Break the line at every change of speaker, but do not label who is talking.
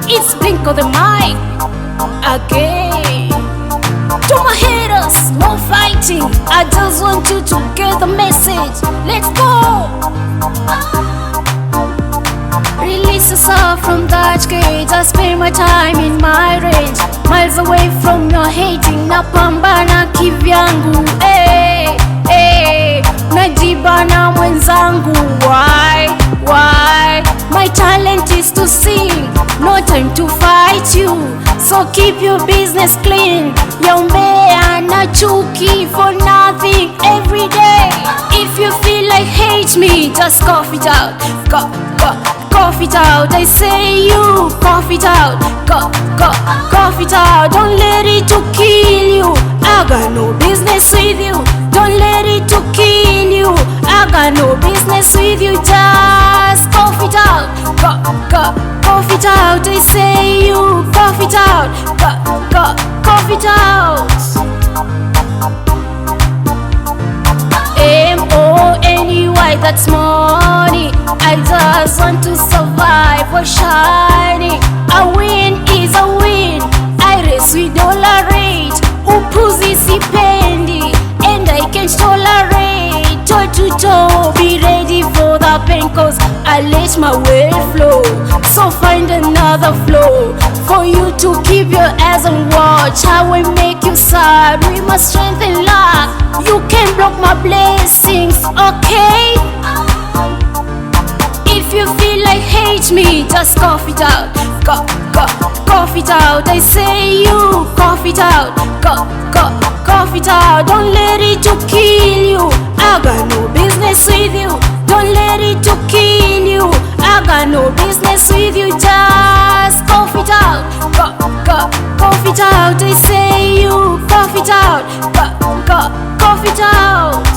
It's Blink on the mic again. To my haters, no fighting. I just want you to get the message. Let's go. Release yourself from that cage. I spend my time in my range, miles away from your hating. Napambana kivyangu, hey, hey. Najibana mwenzangu. Why? My talent is to sing, no time to fight you. So keep your business clean. Yombea na chuki for nothing every day. If you feel like hate me, just cough it out. Cough it out. I say you cough it out. Cough it out. Don't let it to kill you. I got no business with you. Don't let it to kill you. I got no business with you. Just cough it out. Cough it out. I say you cough it out. Cough it out. M-O-N-E-Y, that's money. I just want to survive for shining. A win is a win. I race with dollar rate. Upuzi sipendi, and I can't tolerate. Toe to toe, be ready for the pain, cause I let my well flow. So find another flow for you to keep your eyes on watch. I will make you sad with my strength and luck. You can block my blessings, okay? If you feel like hate me, just cough it out. Cough it out. I say you cough it out. Cough it out. Don't let it to kill you. I got no business with you. Don't let it to kill you. I got no business with you. Just cough it out. Cough it out. I say you cough it out. Cough it out.